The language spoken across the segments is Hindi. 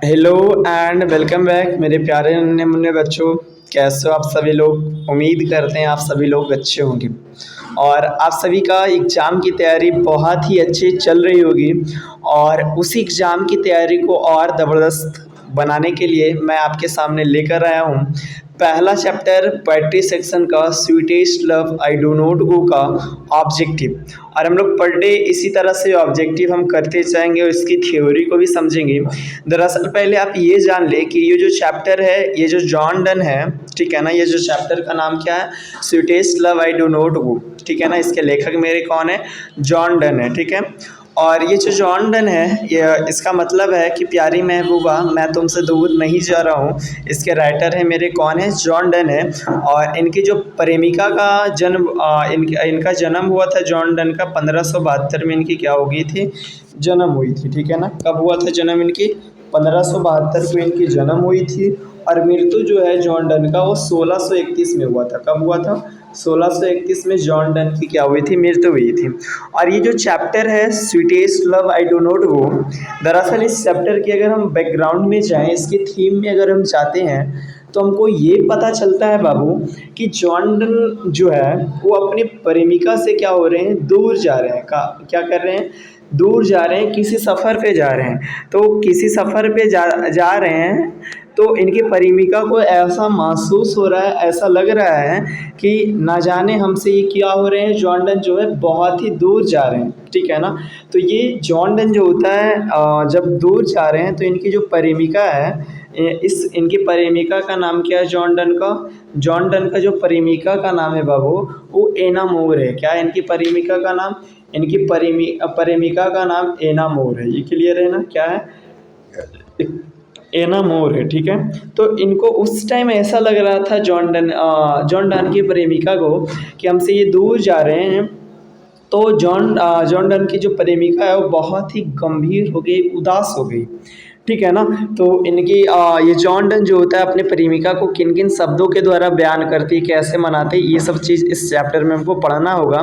हेलो एंड वेलकम बैक मेरे प्यारे नन्हे मुन्ने बच्चों। कैसे हो आप सभी लोग? उम्मीद करते हैं आप सभी लोग अच्छे होंगे और आप सभी का एग्ज़ाम की तैयारी बहुत ही अच्छी चल रही होगी। और उसी एग्ज़ाम की तैयारी को और ज़बरदस्त बनाने के लिए मैं आपके सामने लेकर आया हूँ पहला चैप्टर पोएट्री सेक्शन का sweetest love I do not go का ऑब्जेक्टिव। और हम लोग पर डे इसी तरह से ऑब्जेक्टिव हम करते जाएंगे और इसकी थ्योरी को भी समझेंगे। दरअसल पहले आप ये जान ले कि ये जो चैप्टर है ये जो जॉन डन है, ठीक है ना, ये जो चैप्टर का नाम क्या है? Sweetest love I do not go, ठीक है ना। इसके लेखक मेरे कौन है? जॉन डन है, ठीक है। और ये जो जॉन डन है ये इसका मतलब है कि प्यारी महबूबा मैं तुमसे दूर नहीं जा रहा हूँ। इसके राइटर है मेरे कौन है? जॉन डन है। और इनकी जो प्रेमिका का जन्म इनका जन्म हुआ था जॉन डन का 1572 में इनकी क्या हो गई थी? जन्म हुई थी, ठीक है ना। कब हुआ था जन्म इनकी? 1572 को इनकी जन्म हुई थी। और मृत्यु जो है जॉन डन का वो 1631 में हुआ था। कब हुआ था? 1631 में जॉन डन की क्या हुई थी? मृत्यु हुई थी। और ये जो चैप्टर है sweetest love I do not go, दरअसल इस चैप्टर की अगर हम बैकग्राउंड में जाएं, इसकी थीम में अगर हम जाते हैं तो हमको ये पता चलता है बाबू कि जॉन डन जो है वो अपनी प्रेमिका से क्या हो रहे हैं? दूर जा रहे हैं। क्या कर रहे हैं? दूर जा रहे हैं, किसी सफ़र पे जा रहे हैं। तो किसी सफ़र पे जा रहे हैं तो इनकी प्रेमिका को ऐसा महसूस हो रहा है, ऐसा लग रहा है कि ना जाने हमसे ये क्या हो रहे हैं, जॉन डन जो है बहुत ही दूर जा रहे हैं, ठीक है ना। तो ये जॉन डन जो होता है जब दूर जा रहे हैं तो इनकी जो प्रेमिका है इनकी प्रेमिका का नाम क्या है? जॉन डन का? जॉन डन का जो प्रेमिका का नाम है बाबू वो एना मोर है। क्या है इनकी प्रेमिका का नाम? इनकी प्रेमिका का नाम एना मोर है। ये क्लियर है ना? क्या है? एना मोर है, ठीक है। तो इनको उस टाइम ऐसा लग रहा था जॉन डन की प्रेमिका को कि हमसे ये दूर जा रहे हैं। तो जॉन डन की जो प्रेमिका है वो बहुत ही गंभीर हो गई, उदास हो गई, ठीक है ना। तो इनकी ये जॉन डन जो होता है अपने प्रेमिका को किन किन शब्दों के द्वारा बयान करती है, कैसे मनाते हैं, ये सब चीज़ इस चैप्टर में हमको पढ़ना होगा।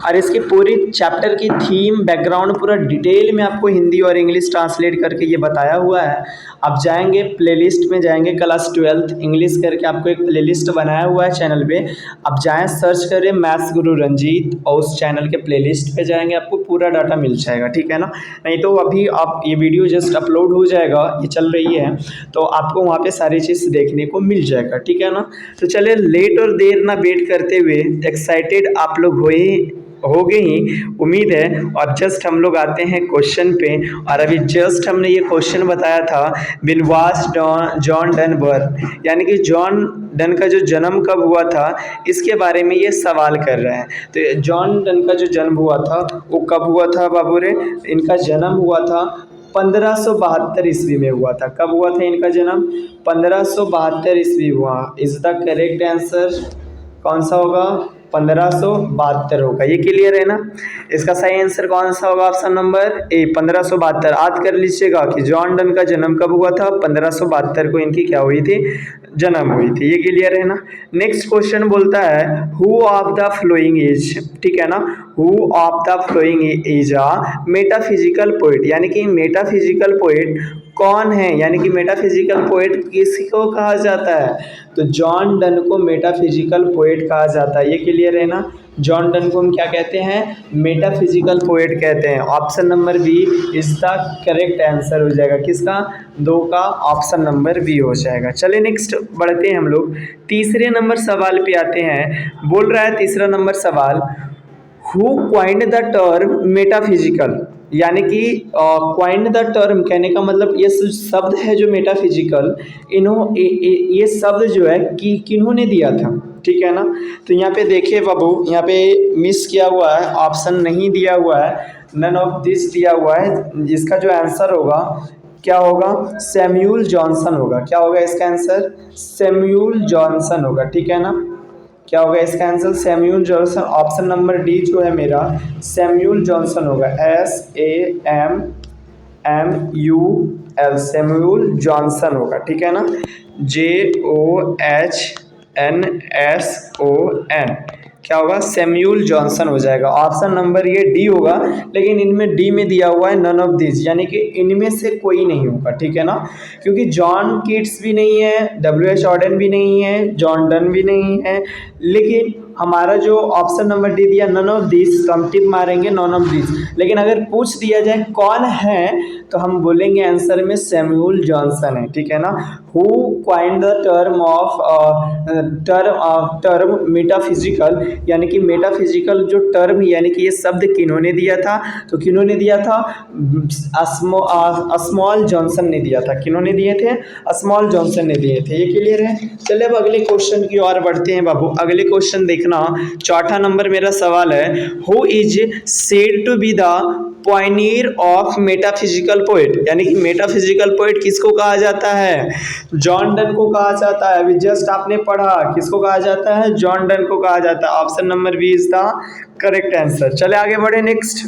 और इसकी पूरी चैप्टर की थीम बैकग्राउंड पूरा डिटेल में आपको हिंदी और इंग्लिश ट्रांसलेट करके ये बताया हुआ है। आप जाएंगे प्लेलिस्ट में जाएंगे, क्लास 12th इंग्लिश करके आपको एक प्लेलिस्ट बनाया हुआ है चैनल पे। आप जाएँ सर्च करें मैथ्स गुरु रंजीत और उस चैनल के प्लेलिस्ट पे जाएंगे, आपको पूरा डाटा मिल जाएगा, ठीक है ना। नहीं तो अभी आप ये वीडियो जस्ट अपलोड हो जाएगा, ये चल रही है, तो आपको वहाँ पे सारी चीज़ देखने को मिल जाएगा, ठीक है ना। तो चलिए लेट और देर ना वेट करते हुए एक्साइटेड आप लोग हो गए ही उम्मीद है। और जस्ट हम लोग आते हैं क्वेश्चन पे। और अभी जस्ट हमने ये क्वेश्चन बताया था बिन वाज जॉन डन बर्थ, यानी कि जॉन डन का जो जन्म कब हुआ था इसके बारे में ये सवाल कर रहे हैं। तो जॉन डन का जो जन्म हुआ था वो कब हुआ था बाबू रे? इनका जन्म हुआ था 1572 ईस्वी में हुआ था। कब हुआ था इनका जन्म? 1572 ईस्वी हुआ। इज द करेक्ट आंसर कौन सा होगा? 1572 होगा। ये क्लियर है ना? इसका सही आंसर कौन सा होगा? Option number A 1572। याद कर लीजिएगा कि जॉन डन का जन्म कब हुआ था? 1572 को इनकी क्या हुई थी? जन्म हुई थी। ये क्लियर है ना? नेक्स्ट क्वेश्चन बोलता है who of the following is, ठीक है ना, who of the following is a metaphysical poet, यानी कि मेटाफिजिकल पोइट कौन है, यानी कि मेटाफिजिकल पोएट किसको कहा जाता है? तो जॉन डन को मेटाफिजिकल पोएट कहा जाता है। ये क्लियर है ना? जॉन डन को हम क्या कहते हैं? मेटाफिजिकल पोएट कहते हैं। Option number B is the correct answer हो जाएगा। किसका? दो का ऑप्शन नंबर बी हो जाएगा। चलिए नेक्स्ट बढ़ते हैं हम लोग, तीसरे नंबर सवाल पे आते हैं। बोल रहा है तीसरा नंबर सवाल who coined the term metaphysical, यानी कि क्वाइंड द टर्म कहने का मतलब ये शब्द है जो मेटाफिजिकल, ये शब्द जो है कि किन्होंने दिया था, ठीक है ना। तो यहाँ पे देखिए बाबू, यहाँ पे मिस किया हुआ है, ऑप्शन नहीं दिया हुआ है, नन ऑफ दिस दिया हुआ है। इसका जो आंसर होगा क्या होगा? सैमुअल जॉनसन होगा। क्या होगा इसका आंसर? सैमुअल जॉनसन होगा, ठीक है ना। क्या होगा इसका answer? Samuel Johnson. Option number D जो है मेरा सैमुअल जॉनसन होगा। SAMMUL सैमुअल जॉनसन होगा, ठीक है ना। JOHNSON क्या होगा, सैमुअल जॉनसन हो जाएगा। ऑप्शन नंबर ये डी होगा, लेकिन इनमें डी में दिया हुआ है नन ऑफ दिस, यानी कि इनमें से कोई नहीं होगा, ठीक है ना, क्योंकि जॉन कीट्स भी नहीं है, W.H. ऑर्डन भी नहीं है, जॉन डन भी नहीं है, लेकिन हमारा जो ऑप्शन नंबर डी दिया नन ऑफ दिस, तो हम टिक मारेंगे नन ऑफ दिस। लेकिन अगर पूछ दिया जाए कौन है, तो हम बोलेंगे आंसर में सैमुअल जॉनसन है, ठीक है ना। Who coined the term metaphysical, यानी कि मेटाफिजिकल जो टर्म, यानी कि ये शब्द किन्होंने दिया था, तो किन्होंने दिया था, स्मॉल जॉनसन ने दिया था। किन्होंने दिए थे, स्मॉल जॉनसन ने दिए थे। ये क्लियर है। चलिए अब अगले क्वेश्चन की ओर बढ़ते हैं बाबू। अगले क्वेश्चन देखना, चौथा नंबर मेरा सवाल है, who is said to be the pioneer of metaphysical poet, यानी कि मेटाफिजिकल पोएट किसको कहा जाता है, जॉन डन को कहा जाता है। अभी जस्ट आपने पढ़ा, किसको कहा जाता है, जॉन डन को कहा जाता है। Option number B is the correct answer. चले आगे बढ़े नेक्स्ट।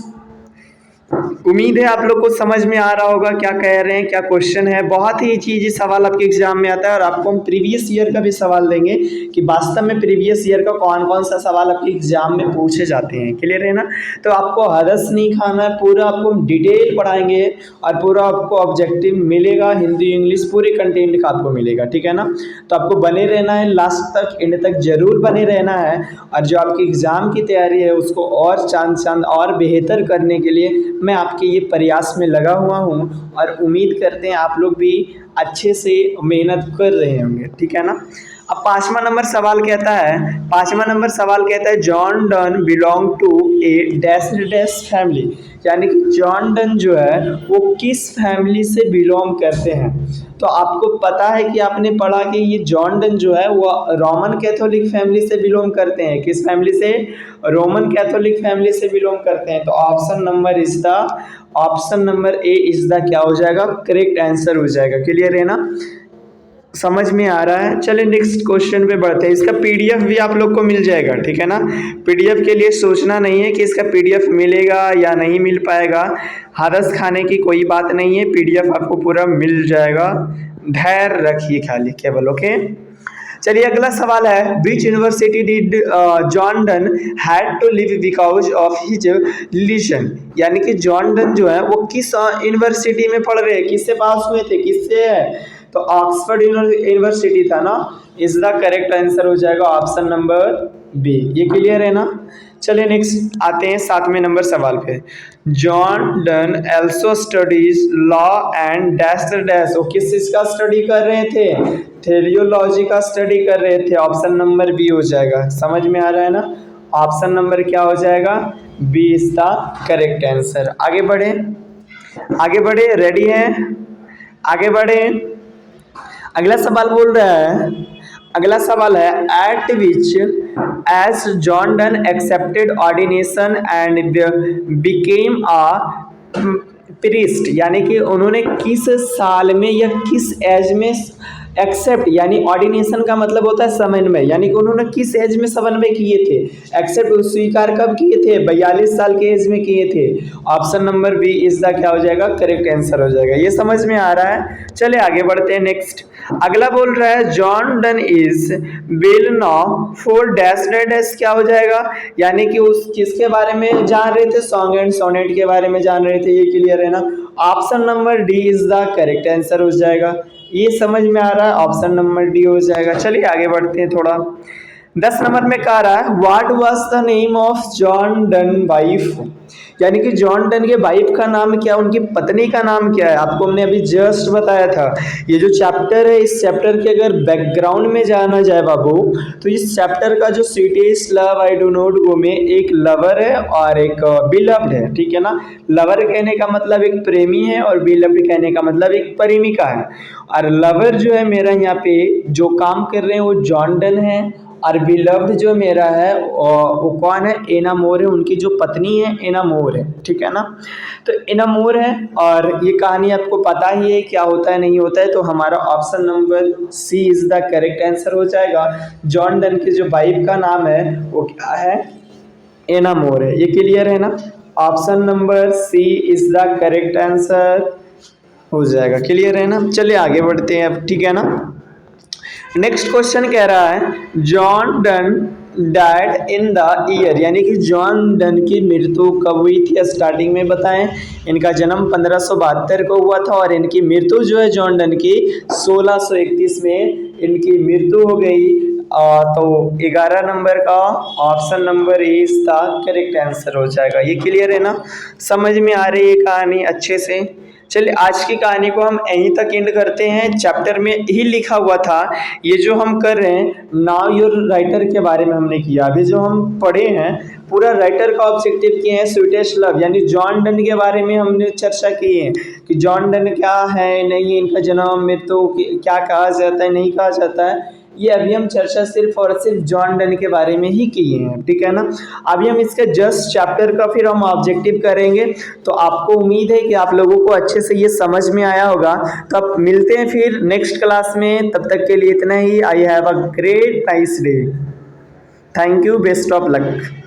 उम्मीद है आप लोग को समझ में आ रहा होगा क्या कह रहे हैं, क्या क्वेश्चन है। बहुत ही चीज़ सवाल आपके एग्जाम में आता है, और आपको हम प्रीवियस ईयर का भी सवाल देंगे कि वास्तव में प्रीवियस ईयर का कौन कौन सा सवाल आपके एग्जाम में पूछे जाते हैं। क्लियर है ना। तो आपको हरस नहीं खाना है, पूरा आपको हम डिटेल पढ़ाएंगे और पूरा आपको ऑब्जेक्टिव मिलेगा, हिंदी इंग्लिश पूरे कंटेंट का आपको मिलेगा, ठीक है ना। तो आपको बने रहना है, लास्ट तक एंड तक जरूर बने रहना है। और जो आपकी एग्ज़ाम की तैयारी है उसको और चांद और बेहतर करने के लिए मैं आपके ये प्रयास में लगा हुआ हूँ, और उम्मीद करते हैं आप लोग भी अच्छे से मेहनत कर रहे होंगे, ठीक है ना। अब पांचवा नंबर सवाल कहता है John Donne belong to a dash dash family, यानी कि जॉन डन जो है वो किस फैमिली से बिलोंग करते हैं। तो आपको पता है कि आपने पढ़ा कि ये जॉन डन जो है वो रोमन कैथोलिक फैमिली से बिलोंग करते हैं। किस फैमिली से, रोमन कैथोलिक फैमिली से बिलोंग करते हैं। तो option number A is the क्या हो जाएगा, करेक्ट आंसर हो जाएगा। क्लियर है ना, समझ में आ रहा है। चलिए नेक्स्ट क्वेश्चन पे बढ़ते हैं। इसका पीडीएफ भी आप लोग को मिल जाएगा, ठीक है ना। पीडीएफ के लिए सोचना नहीं है कि इसका पीडीएफ मिलेगा या नहीं मिल पाएगा, हरस खाने की कोई बात नहीं है, पीडीएफ आपको पूरा मिल जाएगा, धैर्य रखिए खाली केवल। ओके, चलिए अगला सवाल है, which university did John Donne had to leave because of his religion, यानी कि जॉन डन जो है वो किस यूनिवर्सिटी में पढ़ रहे हैं, किससे पास हुए थे, किससे है, तो ऑक्सफोर्ड यूनिवर्सिटी था ना, इज द करेक्ट आंसर हो जाएगा ऑप्शन नंबर बी। ये क्लियर है ना। चलिए नेक्स्ट आते हैं 7वें नंबर सवाल पे। John Donne also studies law and dash dash, वो किस चीज का स्टडी कर रहे थे, थेलियोलॉजी का स्टडी कर रहे थे। ऑप्शन नंबर बी हो जाएगा। समझ में आ रहा है ना, ऑप्शन नंबर क्या हो जाएगा, B is the correct answer. आगे बढ़े, रेडी है, आगे बढ़े। अगला सवाल है at which age John Donne accepted ordination and became a priest, यानी कि उन्होंने किस साल में या किस एज में एक्सेप्ट, यानी ऑर्डिनेशन का मतलब होता है समन्वय, यानी कि उन्होंने किस एज में समन्वय किए थे। एक्सेप्ट स्वीकार कब किए थे, 42 साल के एज में किए थे। Option number B is the क्या हो जाएगा, करेक्ट आंसर हो जाएगा। ये समझ में आ रहा है। चले आगे बढ़ते हैं नेक्स्ट। अगला बोल रहा है John done is well known for dash dash, क्या हो जाएगा, यानी कि उस किसके बारे में जान रहे थे, सॉन्ग एंड सोनेट के बारे में जान रहे थे। ये क्लियर है ना, option number D is the correct answer हो जाएगा। ये समझ में आ रहा है, ऑप्शन नंबर डी हो जाएगा। चलिए आगे बढ़ते हैं थोड़ा। 10 नंबर में कह रहा है what was the name of John Donne wife, यानी कि जॉन डन के वाइफ का नाम क्या, उनकी पत्नी का नाम क्या है। आपको हमने अभी जस्ट बताया था। ये जो चैप्टर है, इस चैप्टर के अगर बैकग्राउंड में जाना जाए बाबू, तो इस चैप्टर का जो sweetest love I do not go में एक लवर है और एक बिलव्ड है, ठीक है ना। लवर कहने का मतलब एक प्रेमी है और बिलव्ड कहने का मतलब एक प्रेमिका है। और लवर जो है मेरा यहाँ पे जो काम कर रहे हैं वो जॉन डन है, और बिलव्ड जो मेरा है वो कौन है, एना मोर है, उनकी जो पत्नी है एना मोर है, ठीक है ना। तो एना मोर है, और ये कहानी आपको पता ही है क्या होता है नहीं होता है। तो हमारा option number C is the correct answer हो जाएगा। जॉन डन की जो वाइफ का नाम है वो क्या है, एना मोर है। ये क्लियर है ना, option number C is the correct answer हो जाएगा। क्लियर है ना। चलिए आगे बढ़ते हैं अब, ठीक है ना। नेक्स्ट क्वेश्चन कह रहा है John done died in the year, यानी कि जॉन डन की मृत्यु कब हुई थी स्टार्टिंग में बताएं। इनका जन्म 1572 को हुआ था और इनकी मृत्यु जो है जॉन डन की 1631 में इनकी मृत्यु हो गई। तो 11 नंबर का ऑप्शन नंबर ए इसका करेक्ट आंसर हो जाएगा। ये क्लियर है ना, समझ में आ रही है कहानी अच्छे से। चलिए आज की कहानी को हम यहीं तक एंड करते हैं। चैप्टर में ही लिखा हुआ था, ये जो हम कर रहे हैं नाउ योर राइटर के बारे में हमने किया। अभी जो हम पढ़े हैं पूरा राइटर का ऑब्जेक्टिव किए हैं, स्वीटेस्ट लव यानी जॉन डन के बारे में हमने चर्चा की है कि जॉन डन क्या है, नहीं है, इनका जन्म मृत्यु क्या कहा जाता है, नहीं कहा जाता है। ये अभी हम चर्चा सिर्फ और सिर्फ जॉन डन के बारे में ही किए हैं, ठीक है ना। अभी हम इसका जस्ट चैप्टर का फिर हम ऑब्जेक्टिव करेंगे। तो आपको उम्मीद है कि आप लोगों को अच्छे से ये समझ में आया होगा। तो अब मिलते हैं फिर नेक्स्ट क्लास में, तब तक के लिए इतना ही। I have a great nice day. Thank you, best of luck.